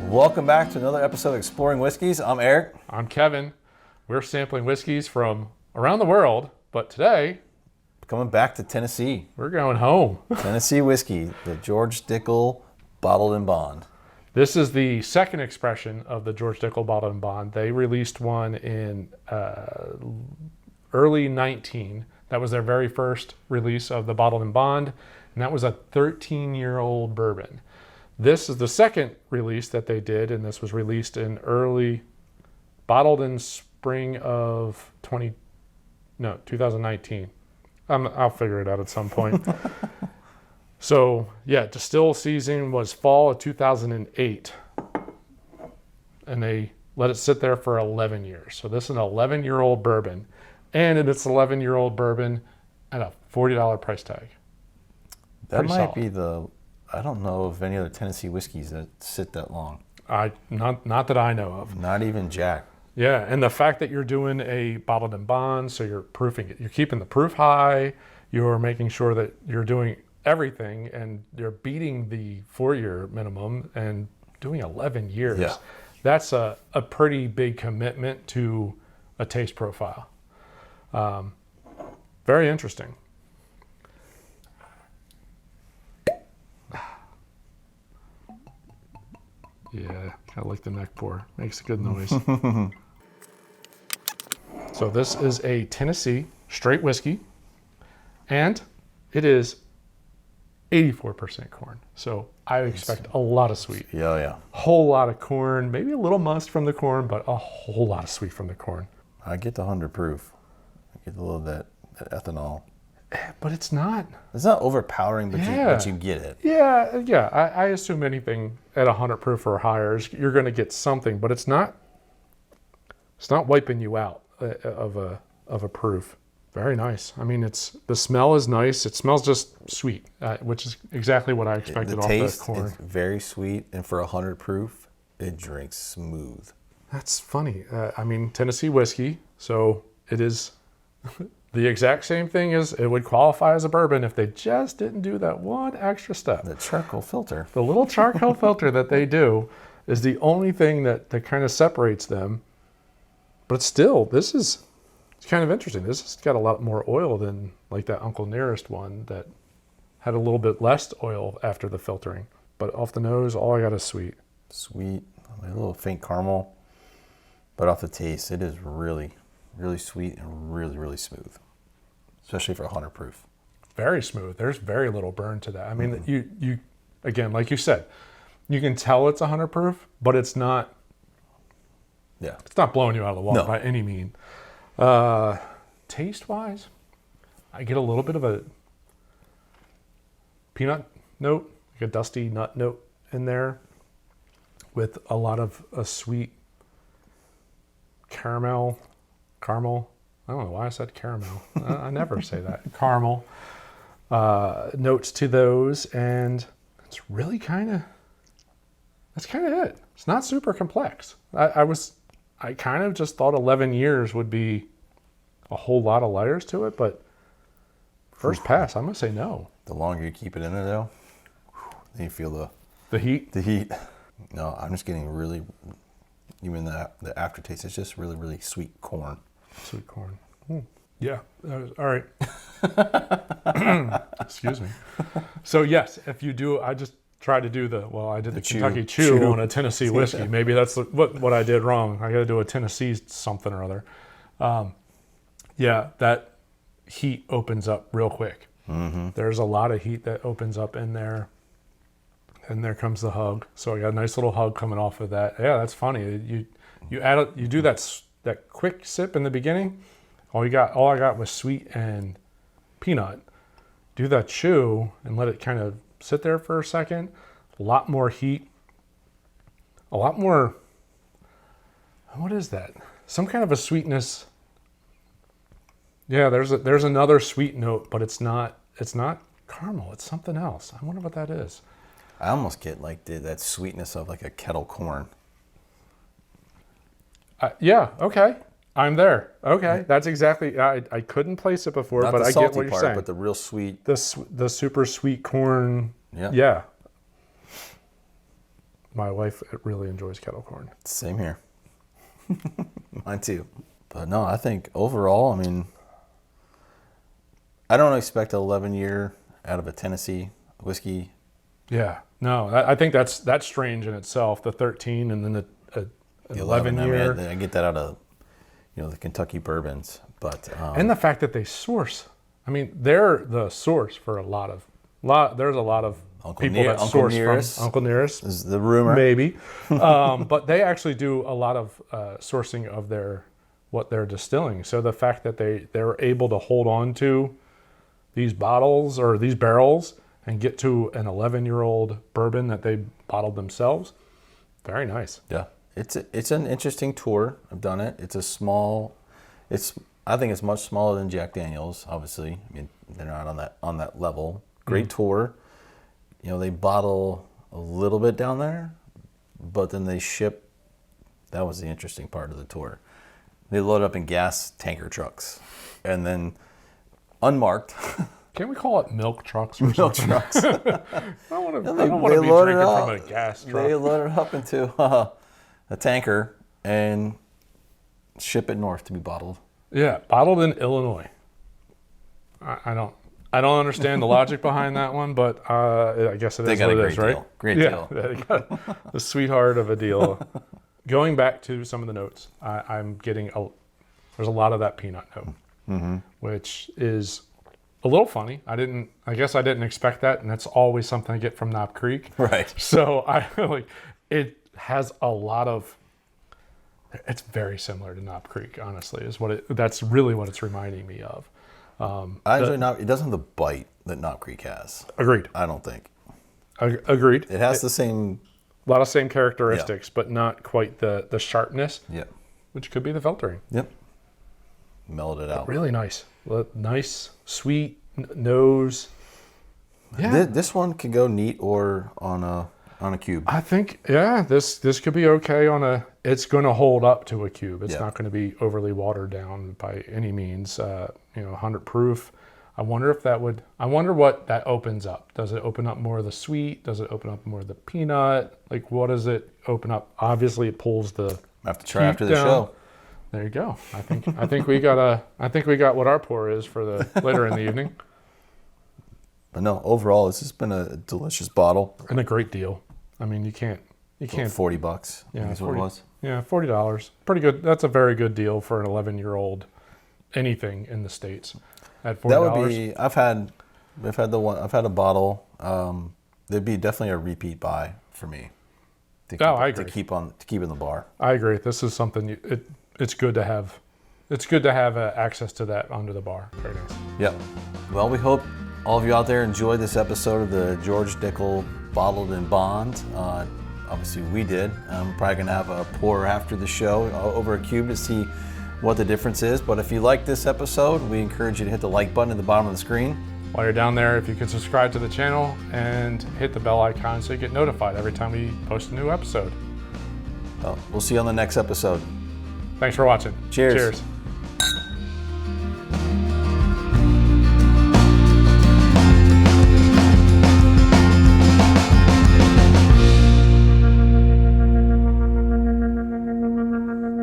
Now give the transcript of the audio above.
Welcome back to another episode of Exploring Whiskeys. I'm Eric. I'm Kevin. We're sampling whiskeys from around the world, but today Coming back to Tennessee. we're going home. Tennessee whiskey, the George Dickel Bottled-in-Bond. This is the second expression of the George Dickel Bottled-in-Bond. They released one in early 19. That was their very first release of the Bottled-in-Bond, and that was a 13-year-old bourbon. This is the second release that they did, and this was released in bottled in spring of 2019. I'll figure it out at some point. So, yeah, distill season was fall of 2008, and they let it sit there for 11 years. So this is an 11-year-old bourbon, and it's an 11-year-old bourbon at a $40 price tag. That Pretty might solid. be I don't know of any other Tennessee whiskeys that sit that long. Not that I know of. Not even Jack. Yeah, and the fact that you're doing a bottled in bond, so you're proofing it. You're keeping the proof high. You're making sure that you're doing everything, and you're beating the 4-year minimum and doing 11 years. Yeah. That's a pretty big commitment to a taste profile. Very interesting. Yeah, kind of like the neck pour. Makes a good noise. So this is a Tennessee straight whiskey, and it is 84% corn. So I expect a lot of sweet. Yeah. Whole lot of corn, maybe a little must from the corn, but a whole lot of sweet from the corn. I get the 100 proof. I get a little of that ethanol. But it's not. It's not overpowering, but, Yeah. you get it. Yeah. I assume anything at 100 proof or higher, you're going to get something, but it's not wiping you out of a proof. Very nice. I mean, the smell is nice. It smells just sweet, which is exactly what I expected The off taste the corn. is very sweet, and for 100 proof, it drinks smooth. That's funny. I mean, Tennessee whiskey, so it is the exact same thing as it would qualify as a bourbon if they just didn't do that one extra step. The charcoal filter. The little charcoal filter that they do is the only thing that kind of separates them. But still, it's kind of interesting. This has got a lot more oil than like that Uncle Nearest one that had a little bit less oil after the filtering. But off the nose, all I got is sweet. Sweet, a little faint caramel. But off the taste, it is really, really sweet and really, really smooth. Especially for 100 proof. Very smooth. There's very little burn to that. I mean, you again, like you said, you can tell it's 100 proof, but it's not. Yeah. It's not blowing you out of the water No. by any mean. Taste-wise, I get a little bit of a peanut note, like a dusty nut note in there, with a lot of a sweet caramel. I don't know why I said caramel. I never say that. Caramel notes to those, and it's really that's kind of it. It's not super complex. I kind of just thought 11 years would be a whole lot of layers to it, but first pass, I'm going to say no. The longer you keep it in there, though, then you feel The heat? the heat. No, I'm just getting really, even the aftertaste, it's just really, really sweet corn. Sweet corn. Yeah. All right. Excuse me. So yes, if you do, I just tried to do I did the Kentucky Chew on a Tennessee whiskey. Maybe that's what I did wrong. I got to do a Tennessee something or other. Yeah, that heat opens up real quick. Mm-hmm. There's a lot of heat that opens up in there. And there comes the hug. So I got a nice little hug coming off of that. Yeah, that's funny. You do that quick sip in the beginning. All I got was sweet and peanut. Do that chew and let it kind of sit there for a second. A lot more heat. A lot more. What is that? Some kind of a sweetness. Yeah, there's another sweet note, but it's not caramel. It's something else. I wonder what that is. I almost get like that sweetness of like a kettle corn. Yeah, okay. I'm there. Okay, that's exactly. I couldn't place it before, Not but the I salty get what you're part, saying. but the real sweet. The super sweet corn. Yeah. Yeah. my wife really enjoys kettle corn. Same here. Mine too. But no, I think overall, I mean, I don't expect an 11-year out of a Tennessee whiskey. Yeah, no, I think that's strange in itself. The 13 and then the 11-year. I mean, I get that out of the Kentucky bourbons, but and the fact that they source. I mean, they're the source for a lot of. There's a lot of people that source from Uncle Nearest. Is the rumor maybe, but they actually do a lot of sourcing of what they're distilling. So the fact that they're able to hold on to these bottles or these barrels and get to an 11-year-old bourbon that they bottled themselves, very nice. Yeah, it's an interesting tour. I've done it. I think it's much smaller than Jack Daniel's. Obviously, I mean they're not on that level. Great tour. They bottle a little bit down there, but then they ship. That was the interesting part of the tour. They load up in gas tanker trucks, and then unmarked. Can't we call it milk trucks or milk something? trucks. I don't want to be drinking from a gas truck. They load it up into a tanker and ship it north to be bottled. Yeah, bottled in Illinois. I don't understand the logic behind that one, but I guess it is what it is, right? Great deal. They got the sweetheart of a deal. Going back to some of the notes, I'm getting there's a lot of that peanut note, which is a little funny. I guess I didn't expect that, and that's always something I get from Knob Creek. Right. So it has a lot of. It's very similar to Knob Creek, honestly. That's really what it's reminding me of. It doesn't have the bite that Knob Creek has. Agreed. I don't think. Agreed. It has the same. A lot of same characteristics, but not quite the sharpness. Yep. Which could be the filtering. Yep. Mellowed it out. But really nice. Nice, sweet nose. Yeah. This one can go neat or on a cube. I think, this could be okay it's going to hold up to a cube. It's not going to be overly watered down by any means. 100 proof. I wonder what that opens up. Does it open up more of the sweet? Does it open up more of the peanut? What does it open up? Obviously, it pulls the. I have to try after the show. There you go. I think we got what our pour is for the later in the evening. But no, overall, this has been a delicious bottle and a great deal. I mean, you can't. $40. Yeah, that's what it was. Yeah, $40. Pretty good. That's a very good deal for an 11-year-old. Anything in the States at $40. That would be. I've had a bottle. There'd be definitely a repeat buy for me. I agree. To keep in the bar. I agree. This is something it's good to have. It's good to have access to that under the bar. Very nice. Yep. Well, we hope all of you out there enjoyed this episode of the George Dickel Bottled-in-Bond. Obviously, we did. I'm probably going to have a pour after the show over a cube to see what the difference is. But if you like this episode, we encourage you to hit the like button at the bottom of the screen. While you're down there, if you could subscribe to the channel and hit the bell icon so you get notified every time we post a new episode. Well, we'll see you on the next episode. Thanks for watching. Cheers. Cheers.